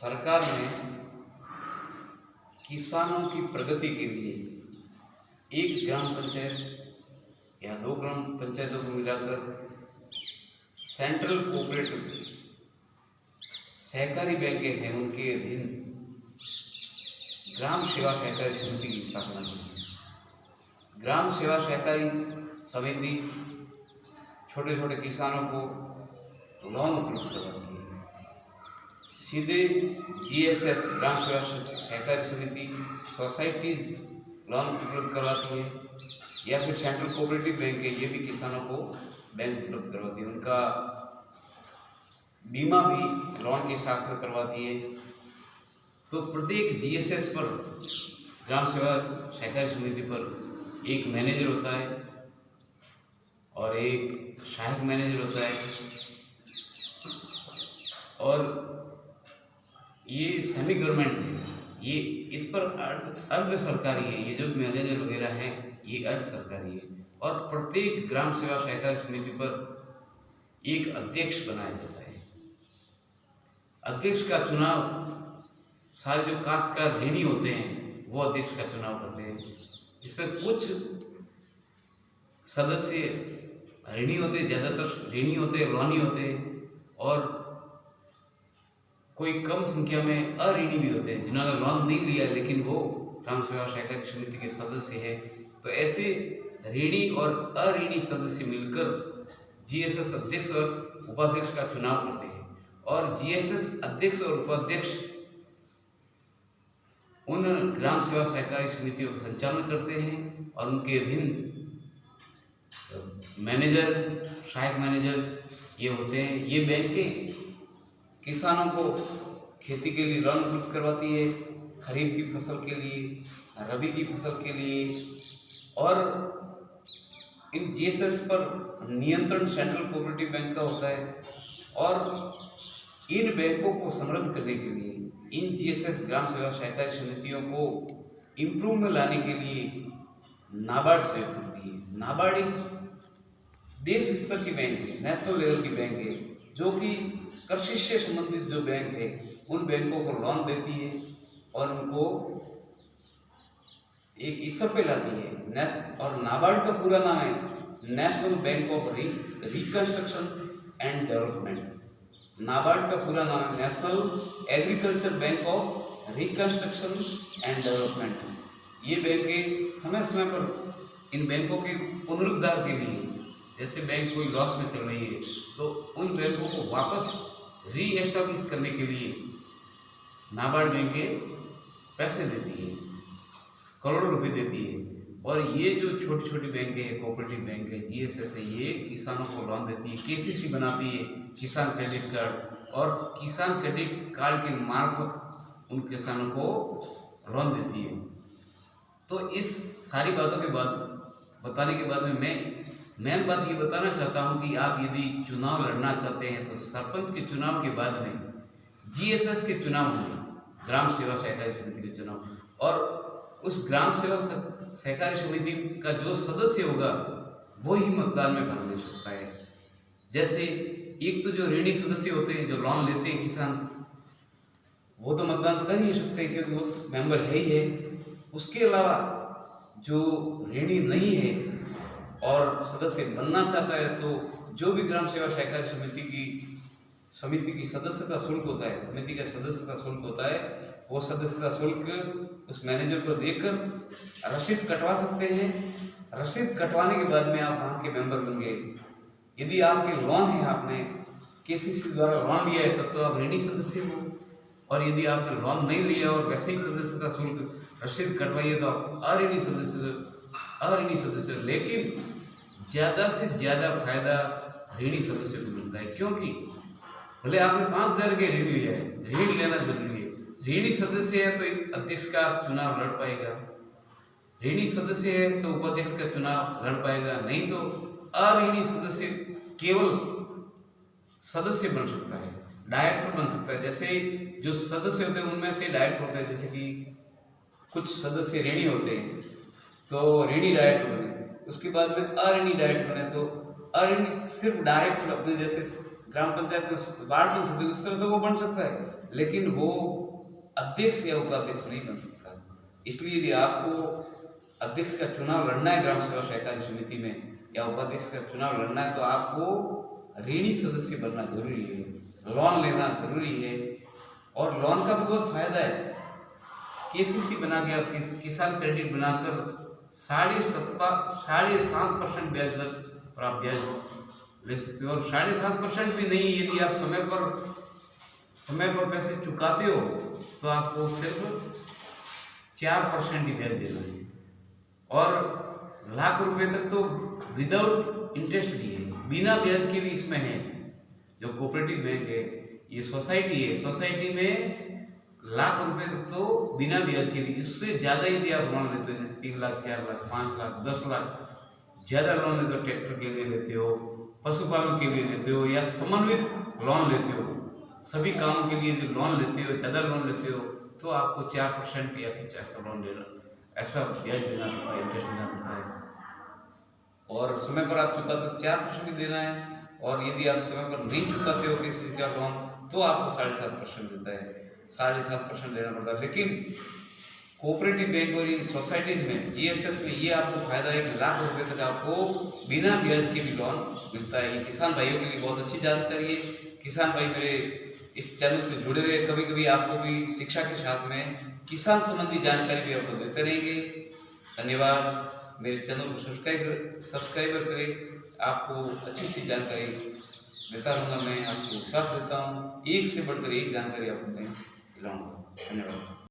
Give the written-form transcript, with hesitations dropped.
सरकार ने किसानों की प्रगति के लिए एक ग्राम पंचायत या 2 ग्राम पंचायतों को मिलाकर सेंट्रल कोऑपरेटिव सहकारी बैंकें हैं, उनके अधीन ग्राम सेवा सहकारी समिति की स्थापना की है। ग्राम सेवा सहकारी समिति छोटे छोटे किसानों को लोन उपलब्ध करवाती है। सीधे जीएसएस ग्राम सेवा सहकारी समिति सोसाइटीज लोन उपलब्ध करवाती है, या फिर सेंट्रल कोऑपरेटिव बैंक है, ये भी किसानों को बैंक उपलब्ध करवाती है। उनका बीमा भी लोन के साथ में करवाती है। तो प्रत्येक जीएसएस पर, ग्राम सेवा सहकारी समिति पर एक मैनेजर होता है और एक सहायक मैनेजर होता है, और ये सेमी गवर्नमेंट है, ये इस पर अर्ध सरकारी है। ये जो मैनेजर वगैरह हैं ये अर्ध सरकारी है। और प्रत्येक ग्राम सेवा सहकारी समिति पर एक अध्यक्ष बनाया जाता है। अध्यक्ष का चुनाव सारे जो काश्तकार ऋणी होते हैं वो अध्यक्ष का चुनाव करते हैं। इसमें कुछ सदस्य ऋणी होते, ज़्यादातर ऋणी होते, लोनी होते, और कोई कम संख्या में अऋणी भी होते हैं जिन्होंने लोन नहीं लिया लेकिन वो ग्राम सेवा सहकारी समिति के सदस्य हैं। तो ऐसे ऋणी और अऋणी सदस्य मिलकर जीएसएस अध्यक्ष और उपाध्यक्ष का चुनाव करते हैं, और जीएसएस अध्यक्ष और उपाध्यक्ष उन ग्राम सेवा सहकारी समितियों का संचालन करते हैं, और उनके अधीन मैनेजर, सहायक मैनेजर ये होते हैं। ये बैंकें किसानों को खेती के लिए लोन उपलब्ध करवाती है, खरीफ की फसल के लिए, रबी की फसल के लिए, और इन जीएसएस पर नियंत्रण सेंट्रल कोऑपरेटिव बैंक का होता है। और इन बैंकों को समृद्ध करने के लिए, इन जीएसएस ग्राम सेवा सहकारी समितियों को इम्प्रूव में लाने के लिए नाबार्ड सहयोग करती है। नाबार्ड एक देश स्तर की बैंक है, नेशनल लेवल की बैंक है, जो कि कृषि से संबंधित जो बैंक है उन बैंकों को लोन देती है और उनको एक स्तर पे लाती है। और नाबार्ड का पूरा नाम है national bank of reconstruction and development. NABARD का पूरा नाम है national agriculture bank of reconstruction and development. ये बैंकें समय समय पर इन बैंकों के पुनरुद्धार के लिए, जैसे बैंक कोई लॉस में चल रही है तो उन बैंकों को वापस री एस्टैब्लिश करने के लिए नाबार्ड बैंकें पैसे देती है, करोड़ों रुपए देती है। और ये जो छोटी छोटी बैंकें हैं, कोऑपरेटिव बैंक है, जीएसएस है, ये किसानों को लोन देती है, केसीसी बनाती है, किसान क्रेडिट कार्ड, और किसान क्रेडिट कार्ड के मार्फत उन किसानों को लोन देती है। तो इस सारी बातों के बाद बताने के बाद में मैं बात ये बताना चाहता हूँ कि आप यदि चुनाव लड़ना चाहते हैं तो सरपंच के चुनाव के बाद में जीएसएस के चुनाव होंगे, ग्राम सेवा सहकारी समिति के चुनाव, और उस ग्राम सेवा सहकारी समिति का जो सदस्य होगा वही मतदान में भाग ले सकता है। जैसे एक तो जो ऋणी सदस्य होते हैं, जो लोन लेते हैं किसान, वो तो मतदान कर ही सकते हैं क्योंकि वो मेंबर है ही है। उसके अलावा जो ऋणी नहीं है और सदस्य बनना चाहता है, तो जो भी ग्राम सेवा सहकारी समिति की सदस्यता शुल्क होता है, समिति का सदस्यता शुल्क होता है, वो सदस्यता शुल्क उस मैनेजर को देकर रसीद कटवा सकते हैं। रसीद कटवाने के बाद में आप वहाँ के मेंबर बन गए। यदि आपके लोन है, आपने केसीसी द्वारा लोन लिया है, तब तो आप ऋणी सदस्य हो, और यदि आपने लोन नहीं लिया और वैसे ही सदस्यता शुल्क रसीद कटवाइए तो आप अऋणी सदस्य। लेकिन ज़्यादा से ज़्यादा फायदा ऋणी सदस्य को मिलता है, क्योंकि भले आपने 5,000 के ऋण लिया है, ऋण लेना जरूरी है। ऋणी सदस्य है तो एक अध्यक्ष का चुनाव लड़ पाएगा, ऋणी सदस्य है तो उपाध्यक्ष का चुनाव लड़ पाएगा, नहीं तो अऋणी सदस्य केवल सदस्य बन सकता है, डायरेक्टर बन सकता है। जैसे जो सदस्य होते हैं उनमें से डायरेक्टर होते हैं, जैसे कि कुछ सदस्य ऋणी होते हैं तो ऋणी डायरेक्टर बने, उसके बाद में अऋणी डायरेक्टर बने तो अऋणी सिर्फ डायरेक्टर अपने जैसे ग्राम पंचायत का वार्ड पंचायत उस तरह तो वो बन सकता है, लेकिन वो अध्यक्ष या उपाध्यक्ष नहीं बन सकता। इसलिए यदि आपको अध्यक्ष का चुनाव लड़ना है ग्राम सेवा सहकारी समिति में या उपाध्यक्ष का चुनाव लड़ना है, तो आपको ऋणी सदस्य बनना जरूरी है, लोन लेना जरूरी है। और लोन का भी बहुत फायदा है। केसीसी बना के आप किसान क्रेडिट बनाकर 7.5% ब्याज दर पर आप ब्याज ले सकते हो। और 7.5% भी नहीं, यदि आप समय पर पैसे चुकाते हो तो आपको सिर्फ 4% ही ब्याज देना है। और लाख रुपए तक तो विदाउट इंटरेस्ट भी है, बिना ब्याज के भी इसमें है। जो कोऑपरेटिव बैंक है, ये सोसाइटी है, सोसाइटी में लाख रुपए तक तो बिना ब्याज के भी, इससे ज़्यादा यदि आप लोन लेते हो, जैसे 3 लाख 4 लाख 5 लाख 10 लाख ज़्यादा लोन लेते हो, ट्रैक्टर के लिए लेते हो, पशुपालन के लिए लेते हो या समन्वित लोन लेते हो, सभी कामों के लिए यदि लोन लेते हो, ज़्यादा लोन लेते हो, तो आपको 4% या कुछ ऐसा लोन देना, ऐसा ब्याज देना पड़ता है, इंटरेस्ट देना पड़ता है। और समय पर आप चुकाते हो 4% ही देना है। और यदि आप समय पर नहीं चुकाते हो किसी का लोन, तो आपको 7.5% देता है, 7.5% देना पड़ता है। लेकिन कोऑपरेटिव बैंक और इन सोसाइटीज़ में, जीएसएस में, ये आपको फायदा है कि लाख रुपए तक आपको बिना ब्याज के भी लोन मिलता है। ये किसान भाइयों के लिए बहुत अच्छी जानकारी है। किसान भाई मेरे इस चैनल से जुड़े रहे, कभी कभी आपको भी शिक्षा के साथ में किसान संबंधी जानकारी भी आपको देते रहेंगे। धन्यवाद। मेरे चैनल को सब्सक्राइबर करें, आपको अच्छी सी जानकारी देता रहूँगा। मैं आपको विश्वास देता हूँ, एक से बढ़कर एक जानकारी आपको मैं दिलाऊँगा। धन्यवाद।